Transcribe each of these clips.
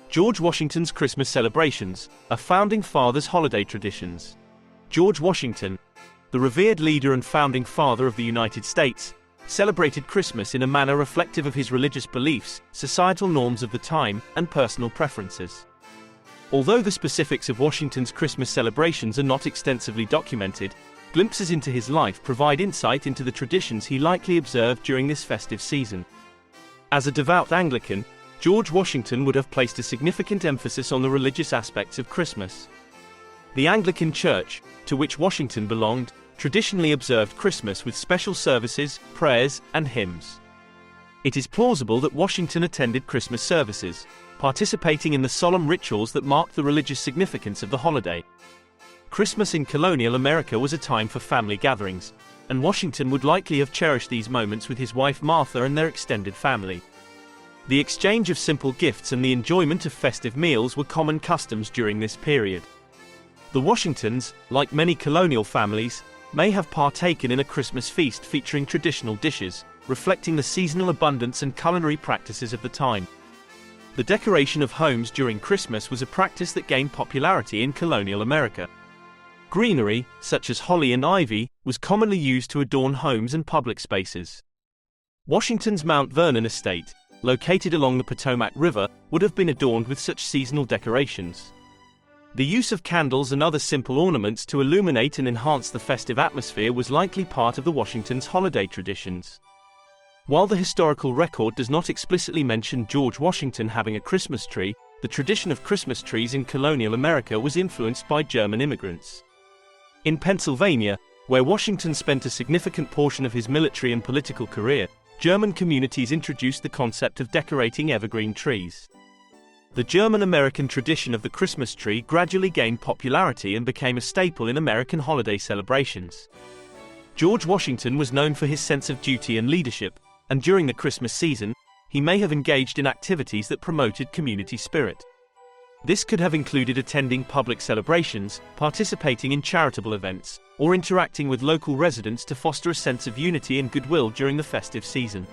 George Washington's Christmas celebrations, a founding father's holiday traditions. George Washington, the revered leader and founding father of the United States, celebrated Christmas in a manner reflective of his religious beliefs, societal norms of the time, and personal preferences. Although the specifics of Washington's Christmas celebrations are not extensively documented, glimpses into his life provide insight into the traditions he likely observed during this festive season. As a devout Anglican, George Washington would have placed a significant emphasis on the religious aspects of Christmas. The Anglican Church, to which Washington belonged, traditionally observed Christmas with special services, prayers, and hymns. It is plausible that Washington attended Christmas services, participating in the solemn rituals that marked the religious significance of the holiday. Christmas in colonial America was a time for family gatherings, and Washington would likely have cherished these moments with his wife Martha and their extended family. The exchange of simple gifts and the enjoyment of festive meals were common customs during this period. The Washingtons, like many colonial families, may have partaken in a Christmas feast featuring traditional dishes, reflecting the seasonal abundance and culinary practices of the time. The decoration of homes during Christmas was a practice that gained popularity in colonial America. Greenery, such as holly and ivy, was commonly used to adorn homes and public spaces. Washington's Mount Vernon estate, located along the Potomac River, would have been adorned with such seasonal decorations. The use of candles and other simple ornaments to illuminate and enhance the festive atmosphere was likely part of the Washingtons' holiday traditions. While the historical record does not explicitly mention George Washington having a Christmas tree, the tradition of Christmas trees in colonial America was influenced by German immigrants. In Pennsylvania, where Washington spent a significant portion of his military and political career, German communities introduced the concept of decorating evergreen trees. The German-American tradition of the Christmas tree gradually gained popularity and became a staple in American holiday celebrations. George Washington was known for his sense of duty and leadership, and during the Christmas season, he may have engaged in activities that promoted community spirit. This could have included attending public celebrations, participating in charitable events, or interacting with local residents to foster a sense of unity and goodwill during the festive season.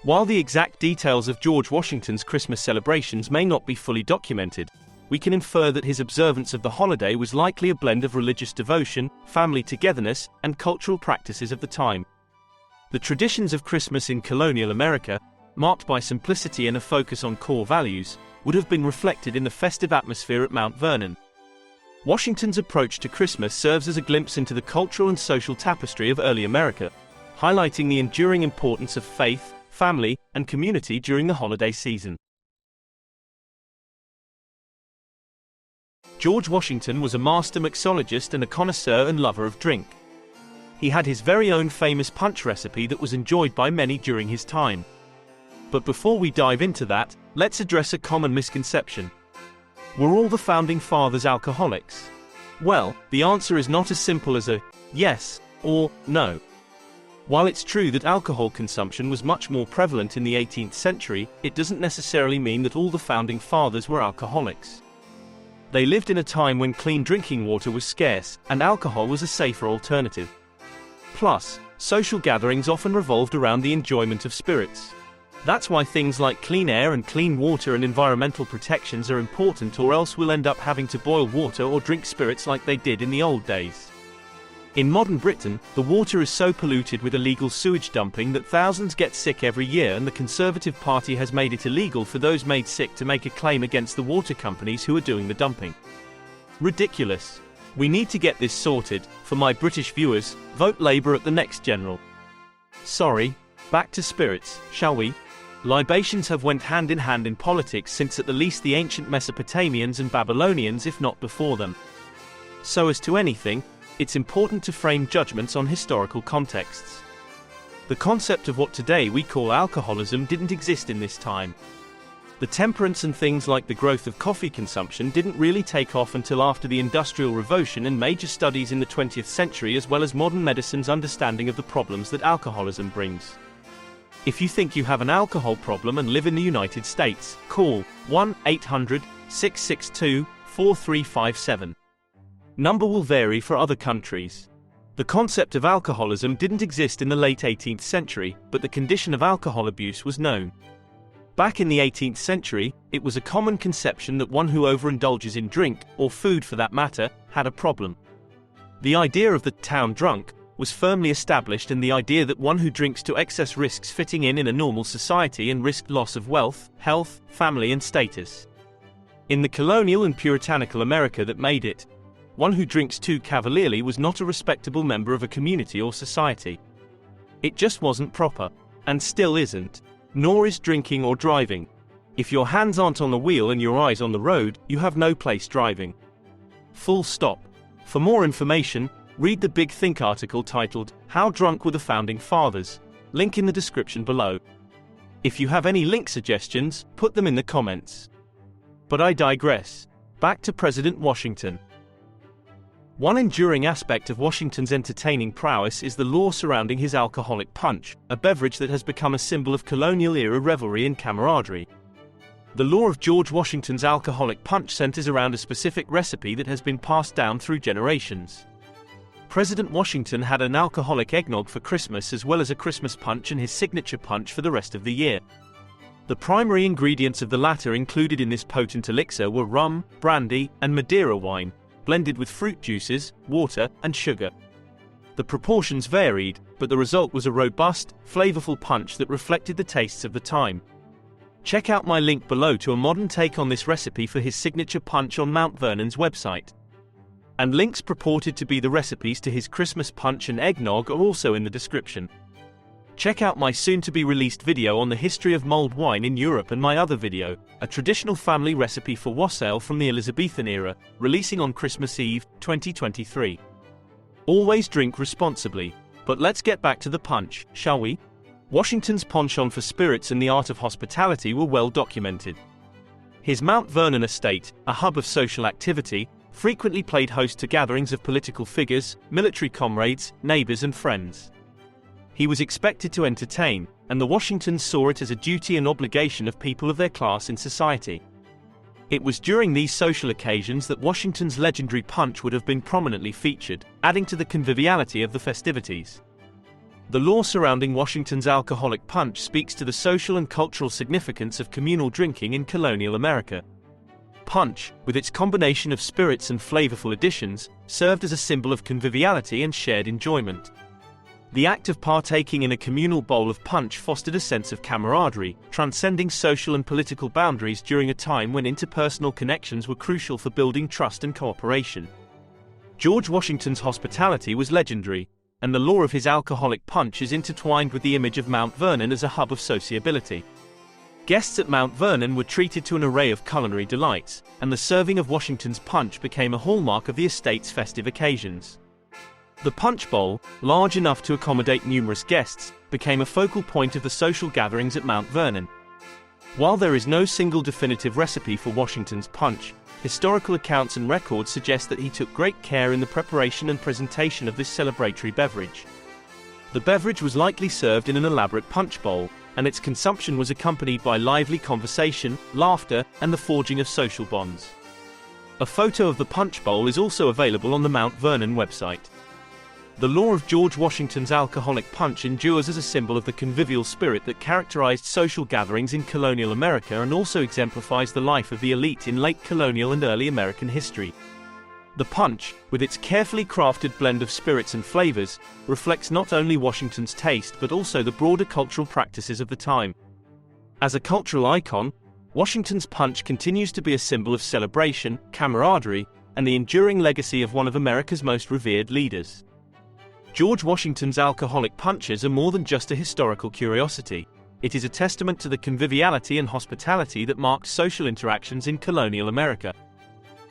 While the exact details of George Washington's Christmas celebrations may not be fully documented, we can infer that his observance of the holiday was likely a blend of religious devotion, family togetherness, and cultural practices of the time. The traditions of Christmas in colonial America, marked by simplicity and a focus on core values, would have been reflected in the festive atmosphere at Mount Vernon. Washington's approach to Christmas serves as a glimpse into the cultural and social tapestry of early America, highlighting the enduring importance of faith, family, and community during the holiday season. George Washington was a master mixologist and a connoisseur and lover of drink. He had his very own famous punch recipe that was enjoyed by many during his time. But before we dive into that, let's address a common misconception. Were all the founding fathers alcoholics? Well, the answer is not as simple as a yes or no. While it's true that alcohol consumption was much more prevalent in the 18th century, it doesn't necessarily mean that all the founding fathers were alcoholics. They lived in a time when clean drinking water was scarce, and alcohol was a safer alternative. Plus, social gatherings often revolved around the enjoyment of spirits. That's why things like clean air and clean water and environmental protections are important, or else we'll end up having to boil water or drink spirits like they did in the old days. In modern Britain, the water is so polluted with illegal sewage dumping that thousands get sick every year, and the Conservative Party has made it illegal for those made sick to make a claim against the water companies who are doing the dumping. Ridiculous. We need to get this sorted. For my British viewers, vote Labour at the next general. Sorry, back to spirits, shall we? Libations have went hand in hand in politics since at the least the ancient Mesopotamians and Babylonians, if not before them. So as to anything, it's important to frame judgments on historical contexts. The concept of what today we call alcoholism didn't exist in this time. The temperance and things like the growth of coffee consumption didn't really take off until after the Industrial Revolution and major studies in the 20th century, as well as modern medicine's understanding of the problems that alcoholism brings. If you think you have an alcohol problem and live in the United States, call 1-800-662-4357. Number will vary for other countries. The concept of alcoholism didn't exist in the late 18th century, but the condition of alcohol abuse was known. Back in the 18th century, it was a common conception that one who overindulges in drink, or food for that matter, had a problem. The idea of the town drunk was firmly established, and the idea that one who drinks to excess risks fitting in a normal society and risked loss of wealth, health, family and status. In the colonial and puritanical America that made it, one who drinks too cavalierly was not a respectable member of a community or society. It just wasn't proper, and still isn't. Nor is drinking or driving. If your hands aren't on the wheel and your eyes on the road, you have no place driving. Full stop. For more information, read the Big Think article titled, "How Drunk Were the Founding Fathers?" Link in the description below. If you have any link suggestions, put them in the comments. But I digress. Back to President Washington. One enduring aspect of Washington's entertaining prowess is the lore surrounding his alcoholic punch, a beverage that has become a symbol of colonial-era revelry and camaraderie. The lore of George Washington's alcoholic punch centers around a specific recipe that has been passed down through generations. President Washington had an alcoholic eggnog for Christmas as well as a Christmas punch and his signature punch for the rest of the year. The primary ingredients of the latter included in this potent elixir were rum, brandy, and Madeira wine, blended with fruit juices, water, and sugar. The proportions varied, but the result was a robust, flavorful punch that reflected the tastes of the time. Check out my link below to a modern take on this recipe for his signature punch on Mount Vernon's website. And links purported to be the recipes to his Christmas punch and eggnog are also in the description. Check out my soon-to-be-released video on the history of mulled wine in Europe and my other video, a traditional family recipe for wassail from the Elizabethan era, releasing on Christmas Eve, 2023. Always drink responsibly. But let's get back to the punch, shall we? Washington's penchant for spirits and the art of hospitality were well documented. His Mount Vernon estate, a hub of social activity, frequently played host to gatherings of political figures, military comrades, neighbors and friends. He was expected to entertain, and the Washingtons saw it as a duty and obligation of people of their class in society. It was during these social occasions that Washington's legendary punch would have been prominently featured, adding to the conviviality of the festivities. The lore surrounding Washington's alcoholic punch speaks to the social and cultural significance of communal drinking in colonial America. Punch, with its combination of spirits and flavorful additions, served as a symbol of conviviality and shared enjoyment. The act of partaking in a communal bowl of punch fostered a sense of camaraderie, transcending social and political boundaries during a time when interpersonal connections were crucial for building trust and cooperation. George Washington's hospitality was legendary, and the lore of his alcoholic punch is intertwined with the image of Mount Vernon as a hub of sociability. Guests at Mount Vernon were treated to an array of culinary delights, and the serving of Washington's punch became a hallmark of the estate's festive occasions. The punch bowl, large enough to accommodate numerous guests, became a focal point of the social gatherings at Mount Vernon. While there is no single definitive recipe for Washington's punch, historical accounts and records suggest that he took great care in the preparation and presentation of this celebratory beverage. The beverage was likely served in an elaborate punch bowl, and its consumption was accompanied by lively conversation, laughter, and the forging of social bonds. A photo of the punch bowl is also available on the Mount Vernon website. The lore of George Washington's alcoholic punch endures as a symbol of the convivial spirit that characterized social gatherings in colonial America and also exemplifies the life of the elite in late colonial and early American history. The punch, with its carefully crafted blend of spirits and flavors, reflects not only Washington's taste but also the broader cultural practices of the time. As a cultural icon, Washington's punch continues to be a symbol of celebration, camaraderie, and the enduring legacy of one of America's most revered leaders. George Washington's alcoholic punches are more than just a historical curiosity. It is a testament to the conviviality and hospitality that marked social interactions in colonial America.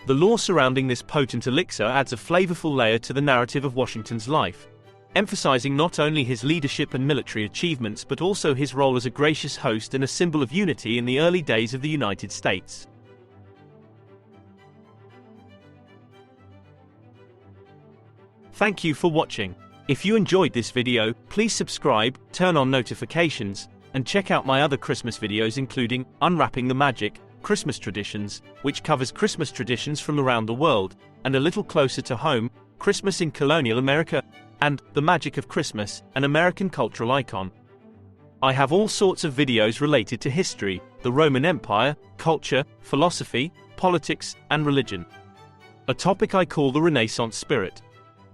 The lore surrounding this potent elixir adds a flavorful layer to the narrative of Washington's life, emphasizing not only his leadership and military achievements but also his role as a gracious host and a symbol of unity in the early days of the United States. Thank you for watching. If you enjoyed this video, please subscribe, turn on notifications, and check out my other Christmas videos including Unwrapping the Magic, Christmas Traditions, which covers Christmas traditions from around the world, and a little closer to home, Christmas in colonial America, and The Magic of Christmas, an American cultural icon. I have all sorts of videos related to history, the Roman Empire, culture, philosophy, politics, and religion. A topic I call the Renaissance spirit.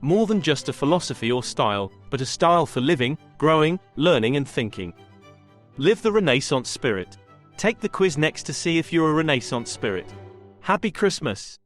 More than just a philosophy or style, but a style for living, growing, learning and thinking. Live the Renaissance spirit. Take the quiz next to see if you're a Renaissance spirit. Happy Christmas!